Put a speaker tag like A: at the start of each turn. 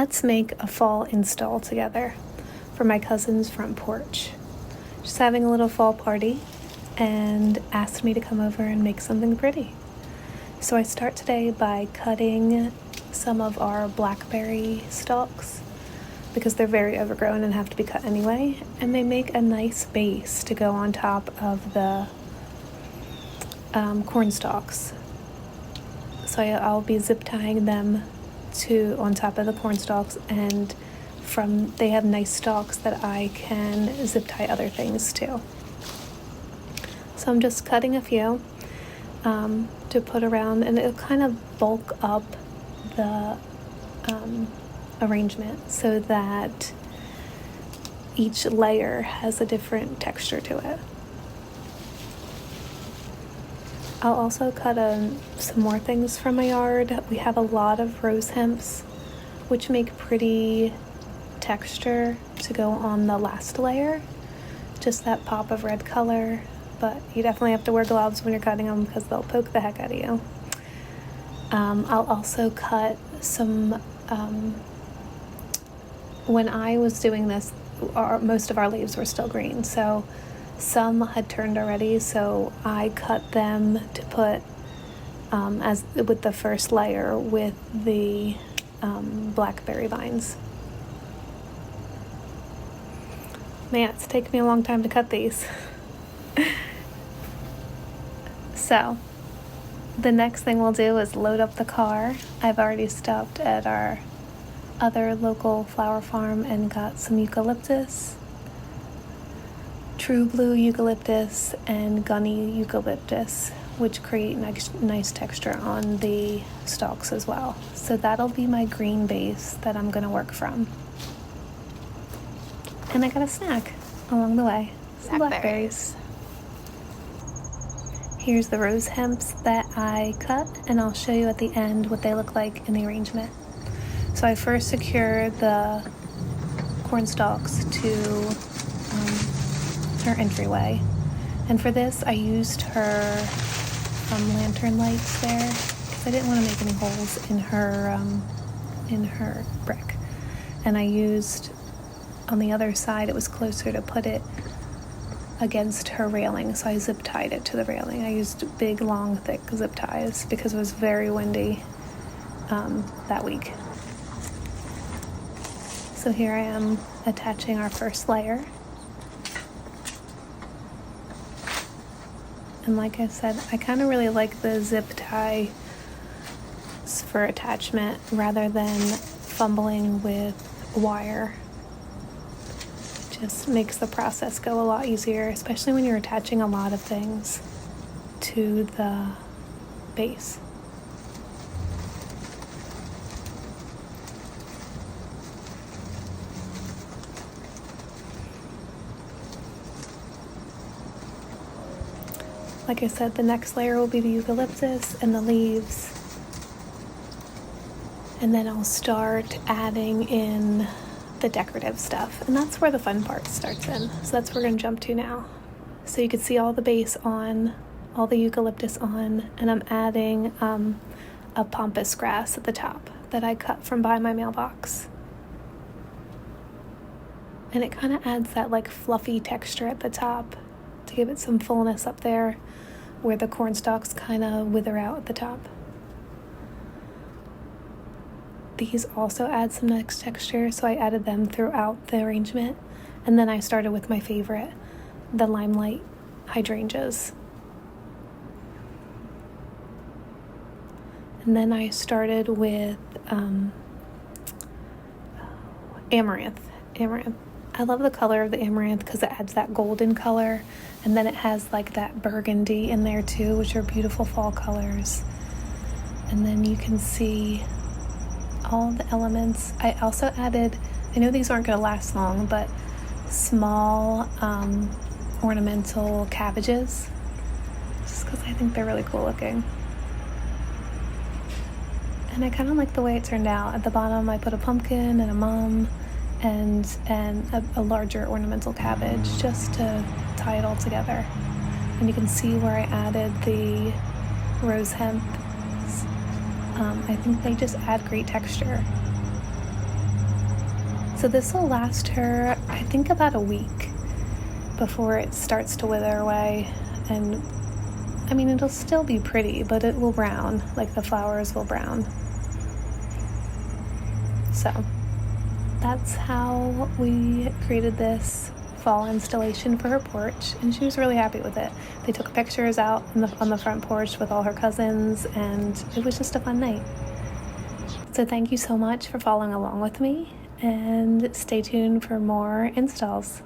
A: let's make a fall install together for my cousin's front porch. Just having a little fall party and asked me to come over and make something pretty. So I start today by cutting some of our blackberry stalks because they're very overgrown and have to be cut anyway, and they make a nice base to go on top of the corn stalks. So I'll be zip tying them to on top of the corn stalks, and they have nice stalks that I can zip tie other things to. So I'm just cutting a few to put around, and it'll kind of bulk up the arrangement so that each layer has a different texture to it. I'll also cut some more things from my yard. We have a lot of rose hemps, which make pretty texture to go on the last layer. Just that pop of red color, but you definitely have to wear gloves when you're cutting them because they'll poke the heck out of you. I'll also cut some, when I was doing this, most of our leaves were still green, so some had turned already, so I cut them to put as with the first layer with the blackberry vines. Man, it's taken me a long time to cut these. So the next thing we'll do is load up the car. I've already stopped at our other local flower farm and got some eucalyptus, true blue eucalyptus and gunny eucalyptus, which create nice texture on the stalks as well. So that'll be my green base that I'm gonna work from. And I got a snack along the way, some blackberries. Here's the rose hemps that I cut, and I'll show you at the end what they look like in the arrangement. So I first secure the corn stalks to her entryway, and for this I used her lantern lights there because I didn't want to make any holes in her brick, and I used on the other side, it was closer to put it against her railing, so I zip tied it to the railing. I used big, long, thick zip ties because it was very windy that week. So here I am attaching our first layer. And like I said, I kind of really like the zip tie for attachment rather than fumbling with wire. Just makes the process go a lot easier, especially when you're attaching a lot of things to the base. Like I said, the next layer will be the eucalyptus and the leaves, and then I'll start adding in the decorative stuff, and that's where the fun part starts in. So that's where we're going to jump to now. So you can see all the base on, all the eucalyptus on, and I'm adding a pampas grass at the top that I cut from by my mailbox. And it kind of adds that like fluffy texture at the top to give it some fullness up there where the corn stalks kind of wither out at the top. These also add some nice texture, so I added them throughout the arrangement. And then I started with my favorite, the Limelight hydrangeas. And then I started with amaranth. I love the color of the amaranth because it adds that golden color, and then it has like that burgundy in there too, which are beautiful fall colors. And then you can see all the elements. I also added, I know these aren't going to last long, but small ornamental cabbages, just because I think they're really cool looking. And I kind of like the way it turned out. At the bottom I put a pumpkin and a mum and a larger ornamental cabbage just to tie it all together. And you can see where I added the rose hemp. I think they just add great texture. So this will last her, I think, about a week before it starts to wither away. And I mean, it'll still be pretty, but it will brown, like the flowers will brown. So that's how we created this fall installation for her porch, and she was really happy with it. They took pictures out on the front porch with all her cousins, and it was just a fun night. So thank you so much for following along with me, and stay tuned for more installs.